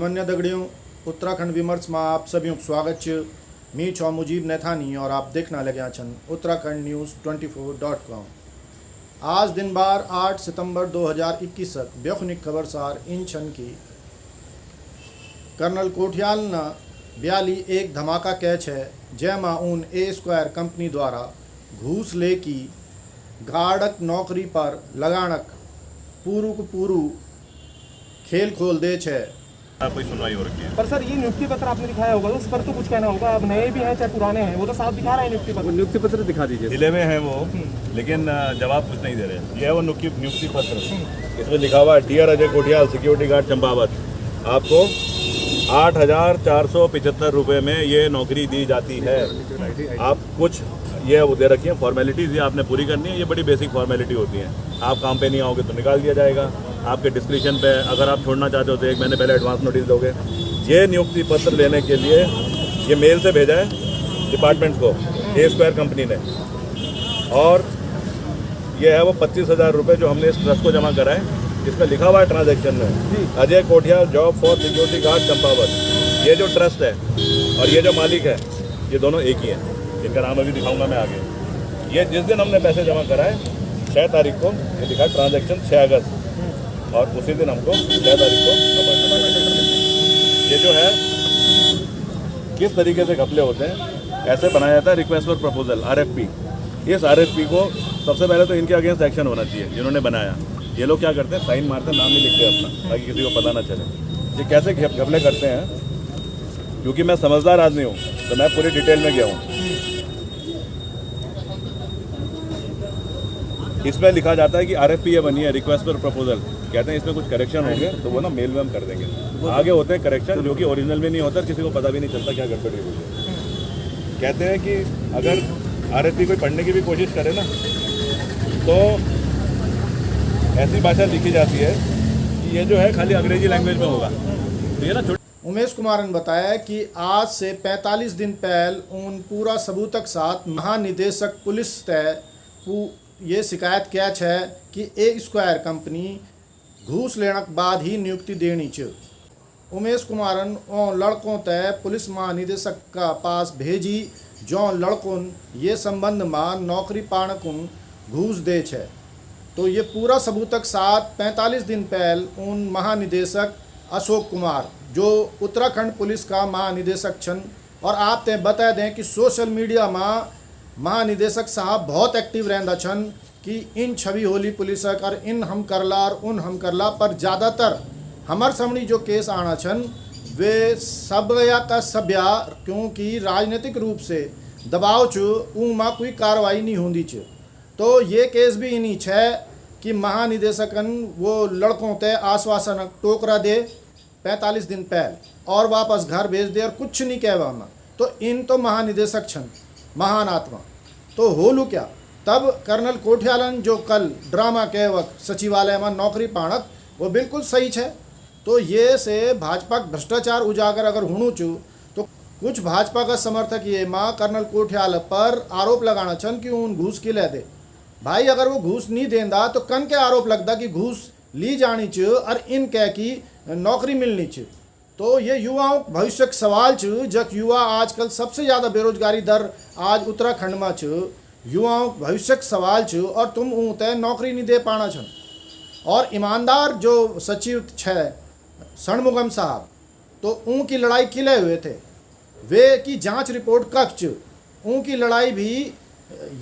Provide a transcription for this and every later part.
जमन्य दगड़ियों उत्तराखंड विमर्श में आप सभी को स्वागत है। मी छौ मुजीब नैथानी और आप देखना लग्या छन उत्तराखंड न्यूज़ 24.com। आज दिन बार 8 सितंबर 2021 ब्योखनिक खबर सार इन छन की कर्नल कोठियाल न ब्याली एक धमाका कैच है जैमा उन ए स्क्वायर कंपनी द्वारा घूस ले की गाड़क नौकरी पर लगाणक पूरू खेल खोल दे छे। कोई सुनवाई हो रखी है पर सर ये नियुक्ति पत्र आपने दिखाया होगा तो उस पर तो कुछ कहना होगा। अब नए भी हैं चाहे पुराने हैं, वो तो साफ दिखा रहा है नियुक्ति पत्र। नियुक्ति पत्र दिखा दीजिए। जिले में है वो, लेकिन जवाब कुछ नहीं दे रहे। ये है वो नियुक्ति पत्र। इसमें लिखा हुआ है dear Ajay Kothiyal security guard Champawat, आपको 8,475 रुपये में ये नौकरी दी जाती है। आप कुछ ये वो दे रखी है फॉर्मेलिटीज़, ये आपने पूरी करनी है। ये बड़ी बेसिक फॉर्मेलिटी होती है। आप काम पे नहीं आओगे तो निकाल दिया जाएगा। आपके डिस्क्रिप्शन पे अगर आप छोड़ना चाहते हो तो 1 महीने पहले एडवांस नोटिस दोगे। ये नियुक्ति पत्र लेने के लिए ये मेल से भेजा है डिपार्टमेंट्स को ए स्क्वायर कंपनी ने, और ये है वो 25,000 रुपये जो हमने इस ट्रस्ट को जमा करा है। इसमें लिखा हुआ है ट्रांजैक्शन में Ajay Kothiyal job for security guard Champawat. ये जो ट्रस्ट है और ये जो मालिक है ये दोनों एक ही हैं। इनका नाम अभी दिखाऊंगा मैं आगे। ये जिस दिन हमने पैसे जमा करा है 6 तारीख को, ये लिखा है ट्रांजैक्शन 6 अगस्त, और उसी दिन हमको 6 तारीख को ये जो है किस तरीके से घपले होते हैं ऐसे बनाया जाता है रिक्वेस्ट फॉर प्रपोजल RFP। इस RFP को सबसे पहले तो इनके अगेंस्ट एक्शन होना चाहिए जिन्होंने बनाया। ये लोग क्या करते हैं, साइन मारते हैं, नाम नहीं लिखते अपना ताकि किसी को पता ना चले। ये कैसे घपले करते हैं, क्योंकि मैं समझदार आदमी हूँ तो मैं पूरी डिटेल में गया हूँ। इसमें लिखा जाता है कि RFP ये बनी है रिक्वेस्ट फॉर प्रपोजल, कहते हैं इसमें कुछ करेक्शन होंगे तो वो ना मेल में हम कर देंगे। आगे होते हैं करेक्शन जो कि ओरिजिनल में नहीं होता, किसी को पता भी नहीं चलता क्या गड़बड़ी हुई है। कहते हैं कि अगर RFP कोई पढ़ने की भी कोशिश करे ना तो ऐसी भाषा लिखी जाती है कि ये जो है खाली अंग्रेजी लैंग्वेज में होगा। तो ये ना उमेश कुमार ने बताया कि आज से 45 दिन पहले उन पूरा सबूतक साथ महानिदेशक पुलिस तय ये शिकायत क्या है कि ए स्क्वायर कंपनी घूस लेने के बाद ही नियुक्ति देनी चाहिए। उमेश कुमारन लड़कों तय पुलिस महानिदेशक का पास भेजी जो लड़कों ये संबंध में नौकरी पाने को घूस दे छे। तो ये पूरा सबूतक साथ 45 दिन पहले उन महानिदेशक अशोक कुमार जो उत्तराखंड पुलिस का महानिदेशक छन, और आप ते बता दें कि सोशल मीडिया में महानिदेशक साहब बहुत एक्टिव रहता छन कि इन छवि होली पुलिसक और इन हम करला और उन हम करला, पर ज़्यादातर हमार सामने जो केस आना छन वे सभ्या का सभ्या, क्योंकि राजनीतिक रूप से दबाव च में कोई कार्रवाई नहीं होती च। तो ये केस भी इन्हीं है कि महानिदेशकन वो लड़कों ते आश्वासन टोकरा दे 45 दिन पहले और वापस घर भेज दे और कुछ नहीं कहवा में। तो इन तो महानिदेशक छन महान आत्मा, तो होलू क्या तब कर्नल कोठियालन जो कल ड्रामा के वक्त सचिवालय में नौकरी पाणक वो बिल्कुल सही है। तो ये से भाजपा भ्रष्टाचार उजागर अगर होणु चु तो कुछ भाजपा का समर्थक ये माँ कर्नल कोठियाल पर आरोप लगाना छन कि उन घूस की ले दे। भाई अगर वो घूस नहीं देंदा तो कन के आरोप लगता कि घूस ली जानी च और इन कह की नौकरी मिलनी च। तो ये युवाओं भविष्य का सवाल च, जब युवा आजकल सबसे ज़्यादा बेरोजगारी दर आज उत्तराखंड में च, युवाओं भविष्य का सवाल च, और तुम तय नौकरी नहीं दे पाना छन। और ईमानदार जो सचिव है षणमुगम साहब, तो उनकी लड़ाई किले हुए थे, वे की जांच रिपोर्ट कक्ष उनकी लड़ाई भी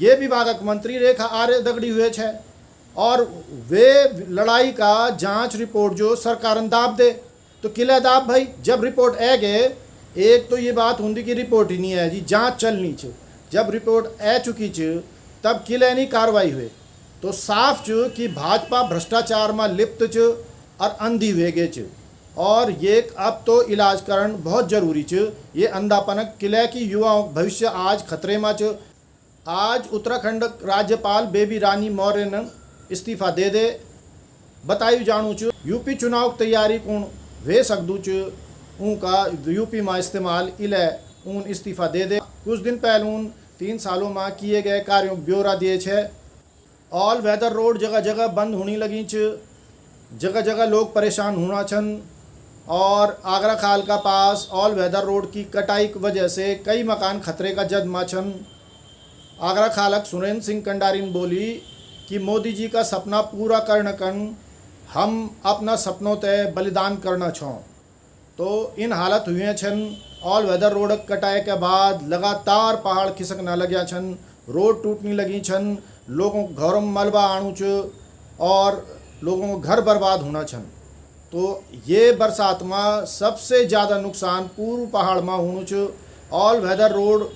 ये विभागक मंत्री रेखा आर्य दगड़ी हुए है, और वे लड़ाई का जांच रिपोर्ट जो सरकार दाब दे तो किले दाब भाई। जब रिपोर्ट आ गए, एक तो ये बात होंगी कि रिपोर्ट ही नहीं है जी, जांच चलनी च। जब रिपोर्ट आ चुकी च तब किले नहीं कार्रवाई हुए, तो साफ च कि भाजपा भ्रष्टाचार में लिप्त च और अंधी हुए गए च, और ये अब तो इलाज करण बहुत जरूरी च। ये अंधापनक किले की युवाओं भविष्य आज खतरे में च। आज उत्तराखंड राज्यपाल बेबी रानी मौर्य ने इस्तीफा दे दे बतायु जानू च। यूपी चुनाव की तैयारी कौन वे सकदू च उनका यूपी में इस्तेमाल इले उन इस्तीफा दे दे। कुछ दिन पहले उन 3 सालों में किए गए कार्यों ब्यौरा दिए छे। ऑल वेदर रोड जगह जगह बंद होने लगी च, जगह जगह लोग परेशान होना छन, और आगरा खाल का पास ऑल वेदर रोड की कटाई की वजह से कई मकान खतरे का जद में छन। आगरा खालक सुरेंद्र सिंह कंडारिन बोली कि मोदी जी का सपना पूरा करने कन हम अपना सपनों तय बलिदान करना छों। तो इन हालत हुए छन ऑल वेदर रोड कटाए के बाद लगातार पहाड़ खिसकना लग्या छन, रोड टूटने लगी छन, लोगों को घरों में मलबा आणु च और लोगों को घर बर्बाद होना छन। तो ये बरसात में सबसे ज़्यादा नुकसान पूर्व पहाड़ में होनु च। ऑल वेदर रोड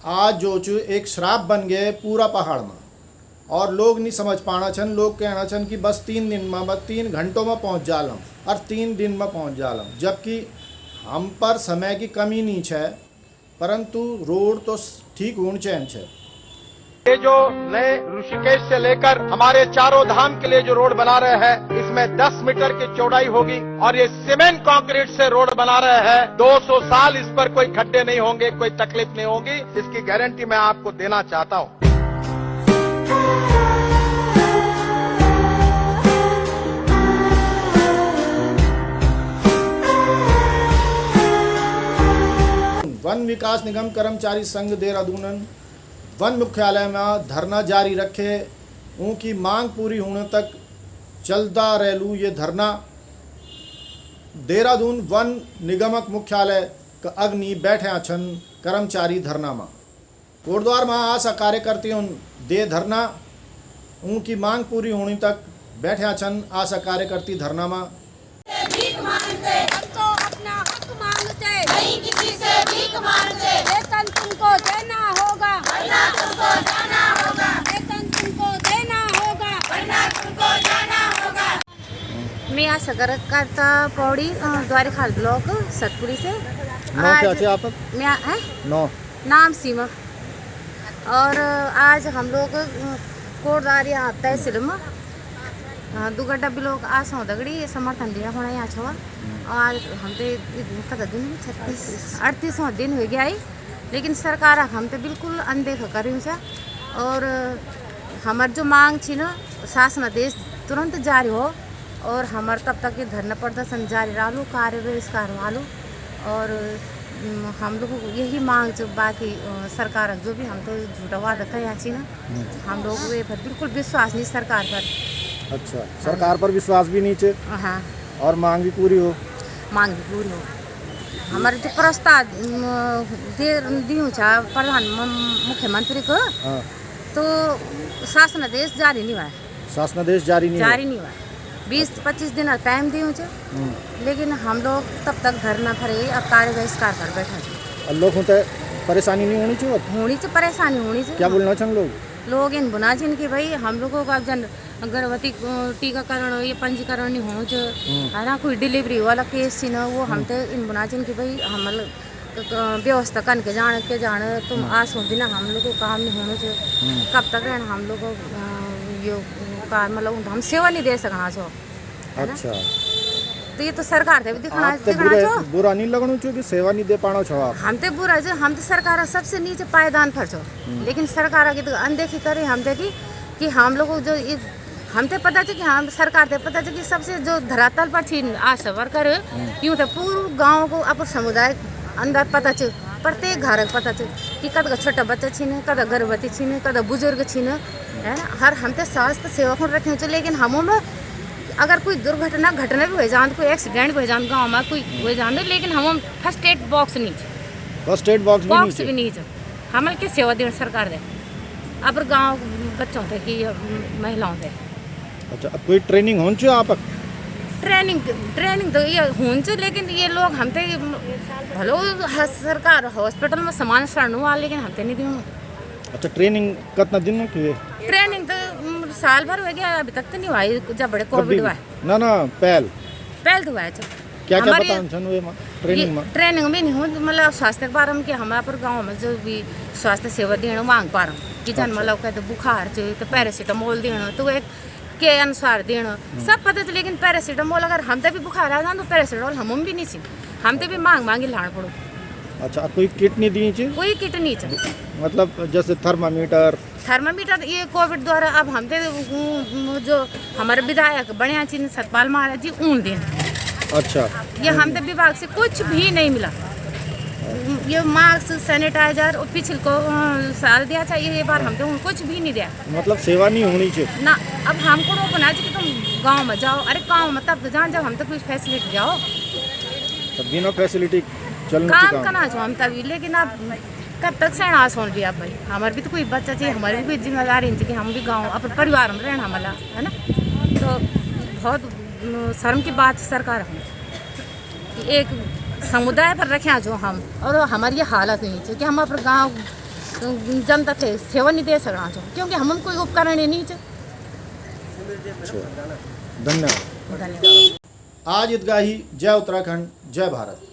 आज जो च एक श्राप बन गए पूरा पहाड़ में और लोग नहीं समझ पाना छन। लोग कहना छन कि बस 3 दिन में, बस 3 घंटों में पहुंच जालम और 3 दिन में पहुंच जालम, जबकि हम पर समय की कमी नहीं है, परंतु रोड तो ठीक होनी चाहिए। ये जो नए ऋषिकेश से लेकर हमारे चारों धाम के लिए जो रोड बना रहे हैं, इसमें 10 मीटर की चौड़ाई होगी और ये सीमेंट कंक्रीट से रोड बना रहे हैं। 200 साल इस पर कोई खड्डे नहीं होंगे, कोई तकलीफ नहीं होगी, इसकी गारंटी मैं आपको देना चाहता हूँ। वन विकास निगम कर्मचारी संघ देहरादून वन मुख्यालय में धरना जारी रखे। उनकी मांग पूरी होने तक चलता रहलू ये धरना। देहरादून वन निगमक मुख्यालय का अग्नि बैठे छन कर्मचारी धरना में। कोटद्वार में आशा कार्यकर्तियों दे धरना। उनकी मांग पूरी होने तक बैठे छन आशा कार्यकर्ती धरना में। भीख मांगते, हम तो अपना हक मांगते, नहीं किसी से भीख मांगते। वेतन तुमको देना होगा, वरना तुमको जाना होगा। वेतन तुमको देना होगा, वरना तुमको जाना होगा। मैं आशा कार्यकर्ता पौड़ी द्वारे खाल ब्लॉक सतपुरी से। क्या थे आप? मैं है नौ नाम सीमा। और आज हम लोग कोटद्वार यहाँ तहसील में दुगड्डा भी लोग आस दगड़ी समर्थन लिया होना यहाँ छवा। और हम तो कदा दिन 38वां दिन हो गया, लेकिन सरकार हम तो बिल्कुल अनदेखा करी से। और हमार जो मांग थी ना शासन आदेश तुरंत जारी हो और हमार तब तक ये धरना प्रदर्शन जारी रहू, कार्य बहिष्कार वालू। और हम लोगों को यही मांग जो बाकी सरकार जो भी हम तो झूठा वादा कया छी ना, हम लोग वे पर बिल्कुल विश्वास नहीं सरकार पर। अच्छा, सरकार पर विश्वास भी नीचे। हाँ, और मांग भी पूरी हो। मांग भी पूरी हो। हमारे जो प्रस्ताव दियो छा प्रधान मुख्यमंत्री को, तो शासन आदेश जारी नहीं हुआ। शासन आदेश जारी नहीं हुआ। 20-25 दिन टाइम दियो छे, लेकिन हम लोग तब तक धरना भरे और कार्य बहिष्कार पर बैठा छे। लोगों को परेशानी नहीं होनी चाहिए। परेशानी होनी चाहिए। क्या बोलना चाहिए लोग इन बुना जिन कि भाई हम लोगों का जन गर्भवती टीकाकरण ये पंजीकरण नहीं हो है ना, कोई डिलीवरी वाला केस थी ना, वो हम तो इन बुना जिन कि भाई हम व्यवस्था कर के जाने तुम आस हो बिना हम लोग को काम नहीं होना चाहिए। कब तक रहना हम लोग ये काम, मतलब हम सेवा नहीं दे सकना छो। अच्छा, तो ये तो सरकार थे भी दिखना छो। बुरा नहीं लगना चाहिए कि सेवा नहीं दे पाना छो आप। हम तो बुरा जो हम तो सरकार सबसे नीचे पायदान पर छो, लेकिन सरकार की तो अनदेखी करे। हम देखी कि हम लोग जो हम तो पता चल कि हम सरकार थे पता चल कि सबसे जो धरातल पर थी आशा वर्कर यूँ तो पूरे गाँव को अपन समुदाय अंदर पता चल, प्रत्येक घर पता चल कि कद छोटा बच्चा छीने, कद गर्भवती छीने, कद बुजुर्ग छीने, है ना। हर हम तो स्वास्थ्य सेवा को रखने चाहिए, लेकिन हम में अगर कोई दुर्घटना घटना भी हो जाए, कोई एक्सीडेंट भी हो जाए गाँव में कोई हो जाए, लेकिन हम फर्स्ट एड बॉक्स नहीं, फर्स्ट एड बॉक्स भी नहीं हम की सेवा देने सरकार दे अब गाँव बच्चों थे कि महिलाओं थे। अच्छा, अब कोई ट्रेनिंग होनी चाहिए आप? ट्रेनिंग तो ये होनी चाहिए, लेकिन ये लोग हम तो भलो सरकार हॉस्पिटल में सामान सड़न हुआ, लेकिन हम तो नहीं दी। अच्छा, ट्रेनिंग कितना दिन में की? ट्रेनिंग तो साल भर हो गया, अभी तक तो नहीं हुआ। जब बड़े कोविड हुआ ना पहल तो हुआ। क्या ट्रेनिंग में नहीं हो, मतलब स्वास्थ्य के बारे में कि हमारे पर गाँव में जो भी स्वास्थ्य सेवा देना मांग पा रहा हूँ कि जन मतलब कहते बुखार चाहिए तो पैरासीटामोल देना, तो एक के अनुसार देना सब पता था। लेकिन पैरासीटामोल अगर हम तो भी बुखार आ जाए तो पैरासीटामोल हम भी नहीं सी, हम तो भी मांग लाना पड़ो। अच्छा, कोई किट नहीं दी चाहिए? कोई किट नहीं चाहिए, मतलब जैसे थर्मामीटर ये कोविड द्वारा अब हम तो जो हमारे विधायक बने चीन सतपाल महाराज जी ऊन देना अच्छा, ये हम तक विभाग से कुछ भी नहीं मिला। ये मास्क, सैनिटाइजर और पिछले को साल दिया चाहिए, ये बार हम तो कुछ भी नहीं दिया मतलब सेवा नहीं होनी चाहिए ना। अब हमको रोकना चाहिए कि तुम गांव में जाओ। अरे गांव में तब तो जान जब हम तक कुछ फैसिलिटी जाओ, तब बिना फैसिलिटी चलना काम चाहिए करना चाहिए हम तभी। लेकिन अब कब तक सहना सुन लिया भाई, हमारे भी तो कोई बच्चा चाहिए, हमारी भी कोई जिम्मेदारी चाहिए कि हम भी गाँव अपने परिवार में रहना हमारा, है ना। तो बहुत शर्म की बात सरकार हम कि एक समुदाय पर रखें जो हम, और हमारी ये हालत नहीं चाहिए कि हम अपने गांव जनता के सेवा नहीं दे सकना चाहिए, क्योंकि हम कोई उपकरण ही नहीं चाहिए। धन्यवाद। धन्यवाद। आज ईदगाही, जय उत्तराखंड, जय भारत।